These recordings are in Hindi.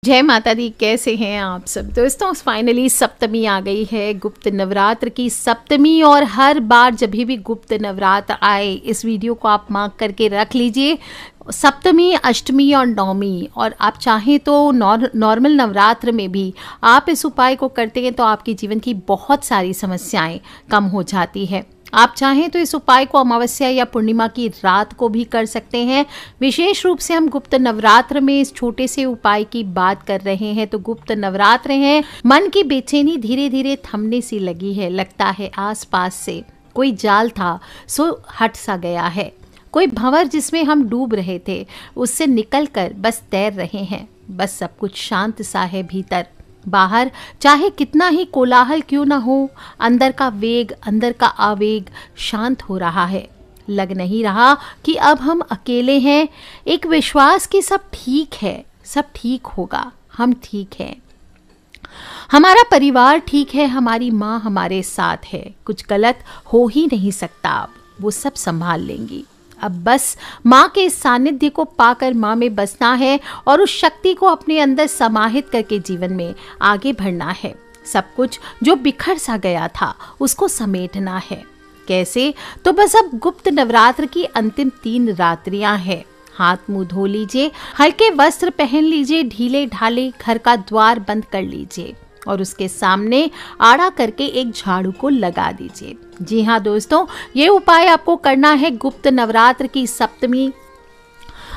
जय माता दी। कैसे हैं आप सब दोस्तों। फाइनली सप्तमी आ गई है, गुप्त नवरात्र की सप्तमी। और हर बार जब भी गुप्त नवरात्र आए इस वीडियो को आप मार्क करके रख लीजिए। सप्तमी, अष्टमी और नवमी, और आप चाहें तो नॉर्मल नवरात्र में भी आप इस उपाय को करते हैं तो आपके जीवन की बहुत सारी समस्याएं कम हो जाती है। आप चाहें तो इस उपाय को अमावस्या या पूर्णिमा की रात को भी कर सकते हैं। विशेष रूप से हम गुप्त नवरात्र में इस छोटे से उपाय की बात कर रहे हैं। तो गुप्त नवरात्र हैं, मन की बेचैनी धीरे धीरे थमने सी लगी है। लगता है आसपास से कोई जाल था सो हट सा गया है। कोई भंवर जिसमें हम डूब रहे थे उससे निकलकर बस तैर रहे हैं। बस सब कुछ शांत सा है भीतर। बाहर चाहे कितना ही कोलाहल क्यों ना हो, अंदर का वेग, अंदर का आवेग शांत हो रहा है। लग नहीं रहा कि अब हम अकेले हैं। एक विश्वास कि सब ठीक है, सब ठीक होगा, हम ठीक हैं, हमारा परिवार ठीक है, हमारी माँ हमारे साथ है, कुछ गलत हो ही नहीं सकता। अब वो सब संभाल लेंगी। अब बस माँ के इस सानिध्य को पाकर माँ में बसना है और उस शक्ति को अपने अंदर समाहित करके जीवन में आगे बढ़ना है। सब कुछ जो बिखर सा गया था उसको समेटना है। कैसे? तो बस अब गुप्त नवरात्र की अंतिम 3 रात्रियां हैं। हाथ मुंह धो लीजिए, हल्के वस्त्र पहन लीजिए, ढीले ढाले घर का द्वार बंद कर लीजिए और उसके सामने आड़ा करके एक झाड़ू को लगा दीजिए। जी हाँ दोस्तों, ये उपाय आपको करना है गुप्त नवरात्र की सप्तमी,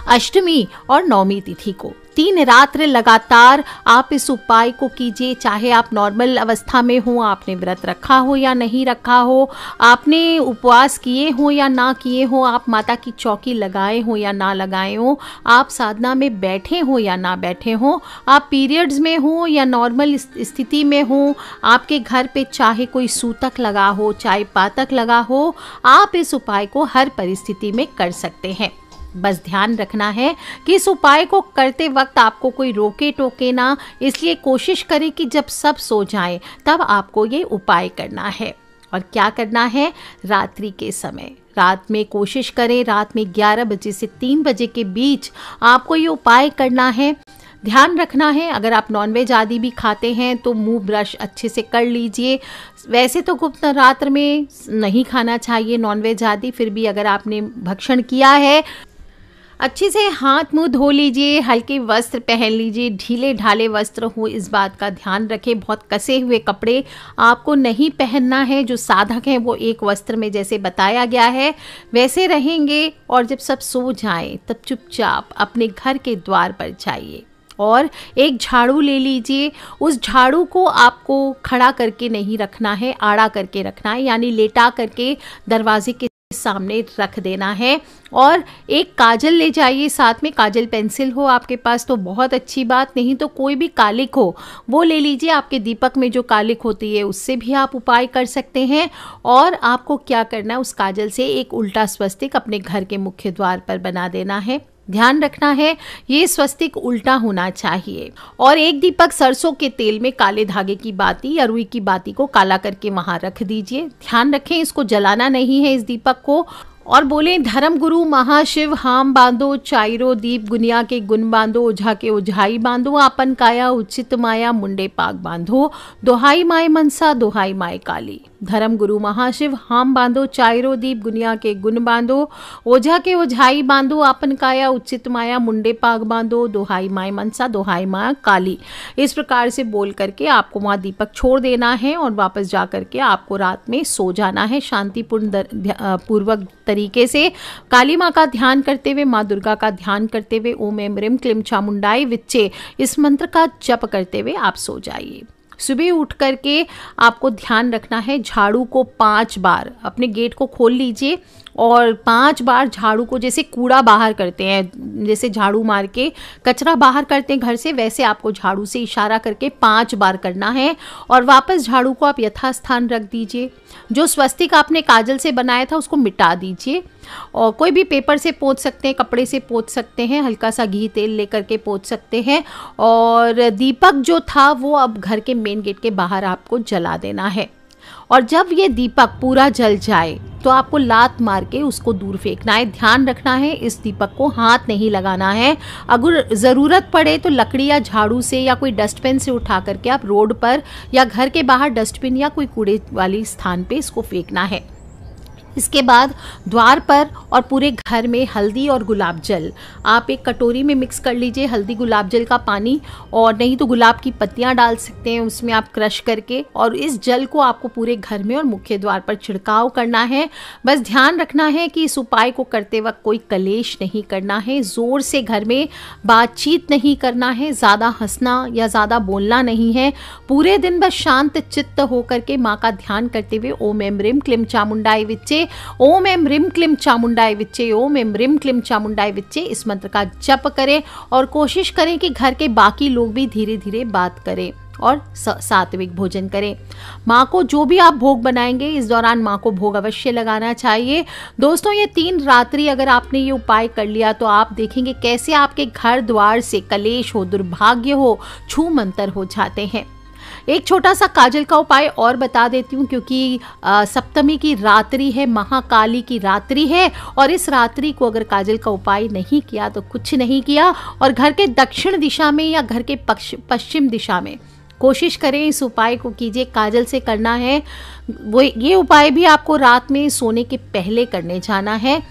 अष्टमी और नवमी तिथि को। 3 रात्र लगातार आप इस उपाय को कीजिए। चाहे आप नॉर्मल अवस्था में हो, आपने व्रत रखा हो या नहीं रखा हो, आपने उपवास किए हो या ना किए हो, आप माता की चौकी लगाए हो या ना लगाए हो, आप साधना में बैठे हो या ना बैठे हो, आप पीरियड्स में हो या नॉर्मल स्थिति में हो, आपके घर पे चाहे कोई सूतक लगा हो, चाहे पातक लगा हो, आप इस उपाय को हर परिस्थिति में कर सकते हैं। बस ध्यान रखना है कि इस उपाय को करते वक्त आपको कोई रोके टोके ना, इसलिए कोशिश करें कि जब सब सो जाएं तब आपको ये उपाय करना है। और क्या करना है? रात्रि के समय, रात में कोशिश करें, रात में 11 बजे से 3 बजे के बीच आपको ये उपाय करना है। ध्यान रखना है, अगर आप नॉनवेज आदि भी खाते हैं तो मुंह ब्रश अच्छे से कर लीजिए। वैसे तो गुप्त नवरात्र में नहीं खाना चाहिए नॉनवेज आदि, फिर भी अगर आपने भक्षण किया है अच्छे से हाथ मुंह धो लीजिए, हल्के वस्त्र पहन लीजिए, ढीले ढाले वस्त्र हो, इस बात का ध्यान रखें। बहुत कसे हुए कपड़े आपको नहीं पहनना है। जो साधक हैं वो एक वस्त्र में जैसे बताया गया है वैसे रहेंगे। और जब सब सो जाएं तब चुपचाप अपने घर के द्वार पर जाइए और एक झाड़ू ले लीजिए। उस झाड़ू को आपको खड़ा करके नहीं रखना है, आड़ा करके रखना है, यानी लेटा करके दरवाजे के सामने रख देना है। और एक काजल ले जाइए साथ में, काजल पेंसिल हो आपके पास तो बहुत अच्छी बात, नहीं तो कोई भी कालिक हो वो ले लीजिए। आपके दीपक में जो कालिक होती है उससे भी आप उपाय कर सकते हैं। और आपको क्या करना है, उस काजल से एक उल्टा स्वस्तिक अपने घर के मुख्य द्वार पर बना देना है। ध्यान रखना है ये स्वस्तिक उल्टा होना चाहिए। और एक दीपक सरसों के तेल में काले धागे की बाती या रुई की बाती को काला करके वहां रख दीजिए। ध्यान रखें इसको जलाना नहीं है इस दीपक को। और बोले, धर्म गुरु महाशिव हाम बांधो, चाइरो दीप गुनिया के गुण बांधो, ओझा के ओझाई बांधो, आपन काया उचित माया, मुंडे पाग बांधो, दोहाई माय मनसा, दोहाई माय काली। धर्म गुरु महाशिव हाम बांधो, चाइरो दीप गुनिया के गुण बांधो, ओझा के ओझाई बांधो, आपन काया उचित माया, मुंडे पाग बांधो, दोहाई माय मनसा, दोहाई माया काली। इस प्रकार से बोल करके आपको वहाँ दीपक छोड़ देना है और वापस जा करके आपको रात में सो जाना है शांतिपूर्ण पूर्वक तरीके से। काली माँ का ध्यान करते हुए, माँ दुर्गा का ध्यान करते हुए, ओम एम ह्रीम क्लीम चामुंडाई विच्चे, इस मंत्र का जप करते हुए आप सो जाइए। सुबह उठ करके आपको ध्यान रखना है, झाड़ू को 5 बार, अपने गेट को खोल लीजिए और 5 बार झाड़ू को, जैसे कूड़ा बाहर करते हैं, जैसे झाड़ू मार के कचरा बाहर करते हैं घर से, वैसे आपको झाड़ू से इशारा करके 5 बार करना है। और वापस झाड़ू को आप यथास्थान रख दीजिए। जो स्वस्तिक आपने काजल से बनाया था उसको मिटा दीजिए और कोई भी पेपर से पोंछ सकते हैं, कपड़े से पोंछ सकते हैं, हल्का सा घी तेल लेकर के पोंछ सकते हैं। और दीपक जो था वो अब घर के मेन गेट के बाहर आपको जला देना है। और जब ये दीपक पूरा जल जाए तो आपको लात मार के उसको दूर फेंकना है। ध्यान रखना है इस दीपक को हाथ नहीं लगाना है। अगर ज़रूरत पड़े तो लकड़ी या झाड़ू से या कोई डस्टबिन से उठा करके आप रोड पर या घर के बाहर डस्टबिन या कोई कूड़े वाली स्थान पे इसको फेंकना है। इसके बाद द्वार पर और पूरे घर में हल्दी और गुलाब जल आप एक कटोरी में मिक्स कर लीजिए। हल्दी गुलाब जल का पानी, और नहीं तो गुलाब की पत्तियां डाल सकते हैं उसमें आप क्रश करके, और इस जल को आपको पूरे घर में और मुख्य द्वार पर छिड़काव करना है। बस ध्यान रखना है कि इस उपाय को करते वक्त कोई कलेश नहीं करना है, ज़ोर से घर में बातचीत नहीं करना है, ज़्यादा हंसना या ज़्यादा बोलना नहीं है। पूरे दिन बस शांत चित्त होकर के माँ का ध्यान करते हुए ओम ऐं ह्रीं क्लीं चामुंडाय विच्चे, ओम ऐं ह्रीं क्लीं चामुंडाय विच्चे, ओम ऐं ह्रीं क्लीं चामुंडाय विच्चे इस मंत्र का जप करें और कोशिश करें कि घर के बाकी लोग भी धीरे धीरे बात करें और सात्विक भोजन करें। माँ को जो भी आप भोग बनाएंगे इस दौरान माँ को भोग अवश्य लगाना चाहिए। दोस्तों, ये 3 रात्रि अगर आपने ये उपाय कर लिया तो आप देखेंगे कैसे आपके घर द्वार से कलेश हो, दुर्भाग्य हो, छू मंतर हो जाते हैं। एक छोटा सा काजल का उपाय और बता देती हूँ, क्योंकि सप्तमी की रात्रि है, महाकाली की रात्रि है, और इस रात्रि को अगर काजल का उपाय नहीं किया तो कुछ नहीं किया। और घर के दक्षिण दिशा में या घर के पश्चिम दिशा में कोशिश करें इस उपाय को कीजिए। काजल से करना है वो, ये उपाय भी आपको रात में सोने के पहले करने जाना है।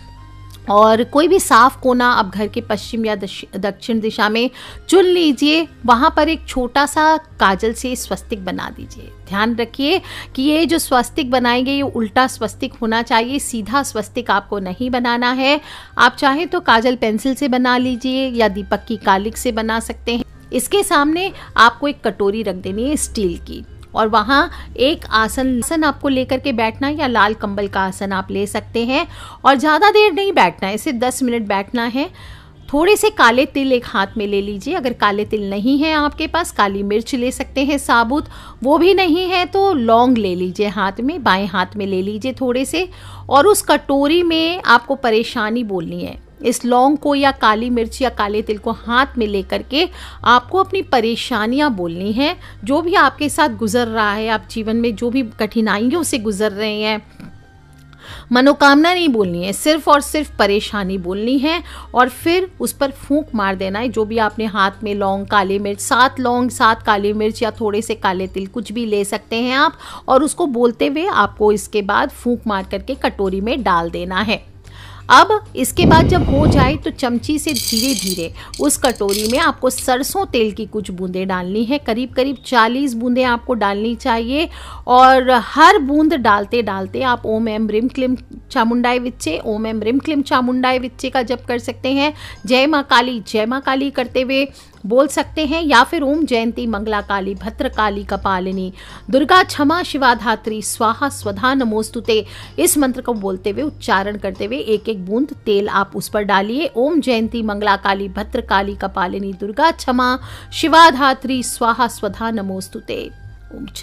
और कोई भी साफ कोना आप घर के पश्चिम या दक्षिण दिशा में चुन लीजिए, वहाँ पर एक छोटा सा काजल से स्वस्तिक बना दीजिए। ध्यान रखिए कि ये जो स्वस्तिक बनाएंगे ये उल्टा स्वस्तिक होना चाहिए, सीधा स्वस्तिक आपको नहीं बनाना है। आप चाहे तो काजल पेंसिल से बना लीजिए या दीपक की कालिक से बना सकते हैं। इसके सामने आपको एक कटोरी रख देनी है स्टील की, और वहाँ एक आसन आपको लेकर के बैठना है, या लाल कंबल का आसन आप ले सकते हैं। और ज़्यादा देर नहीं बैठना है, सिर्फ 10 मिनट बैठना है। थोड़े से काले तिल एक हाथ में ले लीजिए। अगर काले तिल नहीं है आपके पास, काली मिर्च ले सकते हैं साबुत, वो भी नहीं है तो लौंग ले लीजिए हाथ में, बाएं हाथ में ले लीजिए थोड़े से। और उस कटोरी में आपको परेशानी बोलनी है। इस लौंग को या काली मिर्च या काले तिल को हाथ में लेकर के आपको अपनी परेशानियां बोलनी हैं, जो भी आपके साथ गुजर रहा है, आप जीवन में जो भी कठिनाइयों से गुजर रहे हैं। मनोकामना नहीं बोलनी है, सिर्फ और सिर्फ परेशानी बोलनी है, और फिर उस पर फूंक मार देना है। जो भी आपने हाथ में लौंग, काली मिर्च, 7 लौंग 7 काली मिर्च या थोड़े से काले तिल कुछ भी ले सकते हैं आप, और उसको बोलते हुए आपको इसके बाद फूंक मार करके कटोरी में डाल देना है। अब इसके बाद जब हो जाए तो चमची से धीरे धीरे उस कटोरी में आपको सरसों तेल की कुछ बूंदें डालनी है। करीब करीब 40 बूंदें आपको डालनी चाहिए, और हर बूंद डालते डालते आप ओम ऐं ह्रीं क्लीं चामुंडाय विच्चे, ओम ऐं ह्रीं क्लीं चामुंडाय विच्चे का जप कर सकते हैं। जय माँ काली करते हुए बोल सकते हैं, या फिर ओम जयंती मंगला काली भद्रकाली कपालिनी दुर्गा क्षमा शिवा धात्री स्वाहा स्वधा नमोस्तुते इस मंत्र को बोलते हुए उच्चारण करते हुए एक एक बूंद तेल आप उस पर डालिए। ओम जयंती मंगला काली भद्रकाली कपालिनी दुर्गा क्षमा शिवा धात्री स्वाहा स्वधा नमोस्तुते।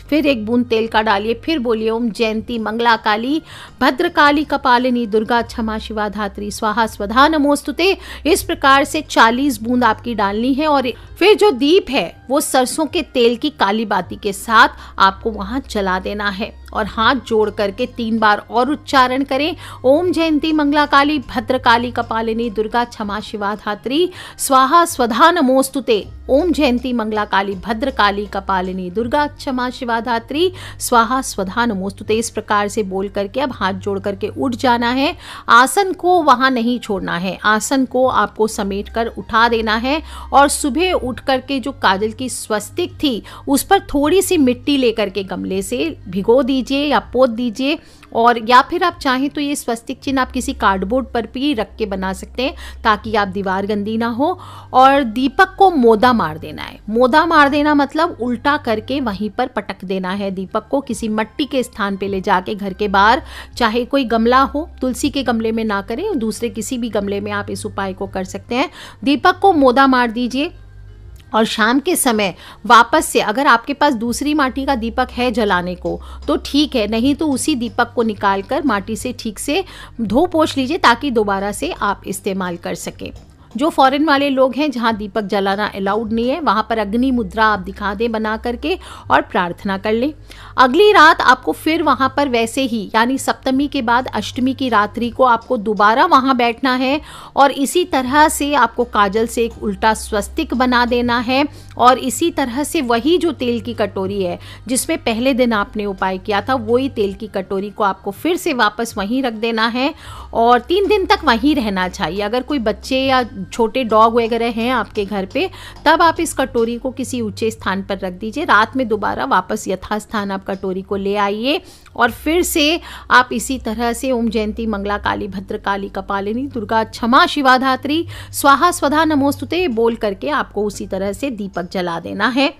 फिर एक बूंद तेल का डालिए, फिर बोलिए ओम जयंती मंगला काली भद्रकाली कपालिनी दुर्गा क्षमा शिवा धात्री स्वाहा स्वधा नमोस्तुते। इस प्रकार से 40 बूंद आपकी डालनी है, और फिर जो दीप है वो सरसों के तेल की काली बाती के साथ आपको वहां जला देना है, और हाथ जोड़ करके 3 बार और उच्चारण करें। ओम जयंती मंगला काली भद्रकाली कपालिनी दुर्गा क्षमा शिवा धात्री स्वाहा स्वधा नमोस्तुते। ओम जयंती मंगला काली भद्रकाली कपालिनी दुर्गा क्षमा शिवा धात्री स्वाहा स्वधा नमोस्तुते। इस प्रकार से बोल करके अब हाथ जोड़ करके उठ जाना है। आसन को वहां नहीं छोड़ना है, आसन को आपको समेट कर उठा देना है, और सुबह उठ करके जो काजल की स्वस्तिक थी उस पर थोड़ी सी मिट्टी लेकर के गमले से भिगो दीजिए या पोत दीजिए, और या फिर आप चाहें तो ये स्वस्तिक चिन्ह आप किसी कार्डबोर्ड पर भी रख के बना सकते हैं, ताकि आप दीवार गंदी ना हो। और दीपक को मोदा मार देना है। मोदा मार देना मतलब उल्टा करके वहीं पर पटक देना है। दीपक को किसी मिट्टी के स्थान पे ले जाके घर के बाहर, चाहे कोई गमला हो, तुलसी के गमले में ना करें, दूसरे किसी भी गमले में आप इस उपाय को कर सकते हैं। दीपक को मोदा मार दीजिए, और शाम के समय वापस से अगर आपके पास दूसरी माटी का दीपक है जलाने को तो ठीक है, नहीं तो उसी दीपक को निकाल कर माटी से ठीक से धो पोंछ लीजिए, ताकि दोबारा से आप इस्तेमाल कर सकें। जो फॉरेन वाले लोग हैं जहां दीपक जलाना अलाउड नहीं है, वहां पर अग्नि मुद्रा आप दिखा दें बना करके और प्रार्थना कर लें। अगली रात आपको फिर वहां पर वैसे ही, यानी सप्तमी के बाद अष्टमी की रात्रि को आपको दोबारा वहां बैठना है और इसी तरह से आपको काजल से एक उल्टा स्वस्तिक बना देना है और इसी तरह से वही जो तेल की कटोरी है जिसमें पहले दिन आपने उपाय किया था, वही तेल की कटोरी को आपको फिर से वापस वहीं रख देना है और 3 दिन तक वहीं रहना चाहिए। अगर कोई बच्चे या छोटे डॉग वगैरह हैं आपके घर पे, तब आप इस कटोरी को किसी ऊंचे स्थान पर रख दीजिए। रात में दोबारा वापस यथास्थान आप कटोरी को ले आइए और फिर से आप इसी तरह से ओम जयंती मंगला काली भद्रकाली कपालिनी दुर्गा क्षमा शिवा धात्री स्वाहा स्वधा नमोस्तुते बोल करके आपको उसी तरह से दीपक जला देना है।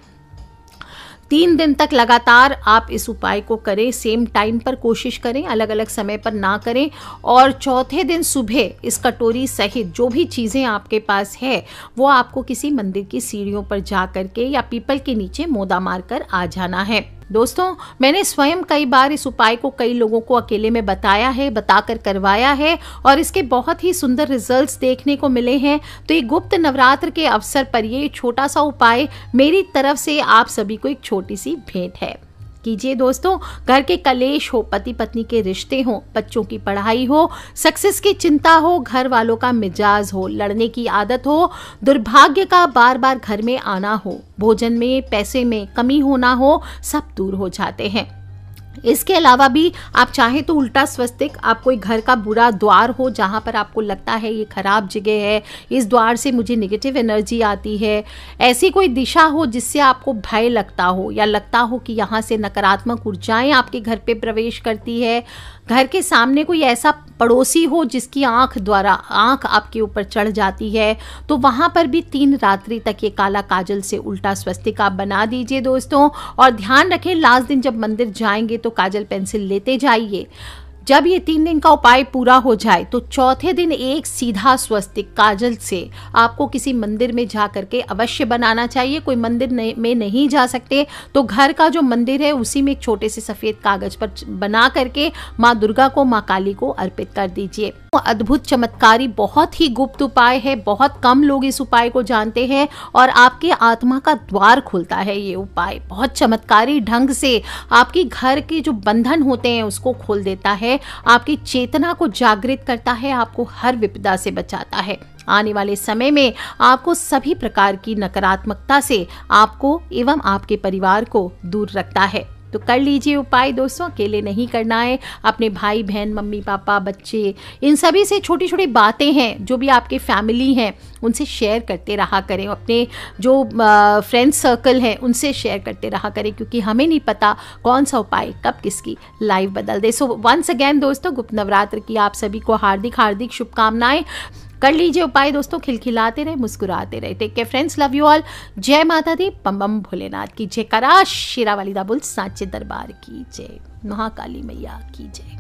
3 दिन तक लगातार आप इस उपाय को करें, सेम टाइम पर कोशिश करें, अलग अलग समय पर ना करें। और चौथे दिन सुबह इस कटोरी सहित जो भी चीज़ें आपके पास है वो आपको किसी मंदिर की सीढ़ियों पर जा करके या पीपल के नीचे मोदा मारकर आ जाना है। दोस्तों, मैंने स्वयं कई बार इस उपाय को कई लोगों को अकेले में बताया है, बताकर करवाया है और इसके बहुत ही सुंदर रिजल्ट्स देखने को मिले हैं। तो ये गुप्त नवरात्र के अवसर पर ये छोटा सा उपाय मेरी तरफ से आप सभी को एक छोटी सी भेंट है। कीजिए दोस्तों। घर के कलेश हो, पति पत्नी के रिश्ते हो, बच्चों की पढ़ाई हो, सक्सेस की चिंता हो, घर वालों का मिजाज हो, लड़ने की आदत हो, दुर्भाग्य का बार बार घर में आना हो, भोजन में पैसे में कमी होना हो, सब दूर हो जाते हैं। इसके अलावा भी आप चाहें तो उल्टा स्वस्तिक, आप कोई घर का बुरा द्वार हो जहां पर आपको लगता है ये खराब जगह है, इस द्वार से मुझे नेगेटिव एनर्जी आती है, ऐसी कोई दिशा हो जिससे आपको भय लगता हो या लगता हो कि यहाँ से नकारात्मक ऊर्जाएं आपके घर पे प्रवेश करती है, घर के सामने कोई ऐसा पड़ोसी हो जिसकी आंख आपके ऊपर चढ़ जाती है, तो वहां पर भी 3 रात्रि तक ये काला काजल से उल्टा स्वस्तिक आप बना दीजिए दोस्तों। और ध्यान रखें, लास्ट दिन जब मंदिर जाएंगे तो काजल पेंसिल लेते जाइए। जब ये 3 दिन का उपाय पूरा हो जाए तो चौथे दिन एक सीधा स्वस्तिक काजल से आपको किसी मंदिर में जा करके अवश्य बनाना चाहिए। कोई मंदिर में नहीं जा सकते तो घर का जो मंदिर है उसी में एक छोटे से सफेद कागज पर बना करके माँ दुर्गा को, माँ काली को अर्पित कर दीजिए। अद्भुत चमत्कारी बहुत ही गुप्त उपाय है, बहुत कम लोग इस उपाय को जानते हैं और आपके आत्मा का द्वार खुलता है। ये उपाय बहुत चमत्कारी ढंग से आपकी घर के जो बंधन होते हैं उसको खोल देता है, आपकी चेतना को जागृत करता है, आपको हर विपदा से बचाता है। आने वाले समय में आपको सभी प्रकार की नकारात्मकता से आपको एवं आपके परिवार को दूर रखता है। तो कर लीजिए उपाय दोस्तों, अकेले नहीं करना है। अपने भाई बहन, मम्मी पापा, बच्चे, इन सभी से छोटी छोटी बातें हैं जो भी आपके फैमिली हैं उनसे शेयर करते रहा करें। अपने जो फ्रेंड सर्कल है उनसे शेयर करते रहा करें, क्योंकि हमें नहीं पता कौन सा उपाय कब किसकी लाइफ बदल दे। सो वंस अगेन दोस्तों, गुप्त नवरात्र की आप सभी को हार्दिक हार्दिक शुभकामनाएं। कर लीजिए उपाय दोस्तों, खिलखिलाते रहे, मुस्कुराते रहे। Take care friends, love you all. जय माता दी, बम बम भोलेनाथ की जय, करा शेरावाली दाबुल सांचे दरबार की जय, महाकाली मैया की जय।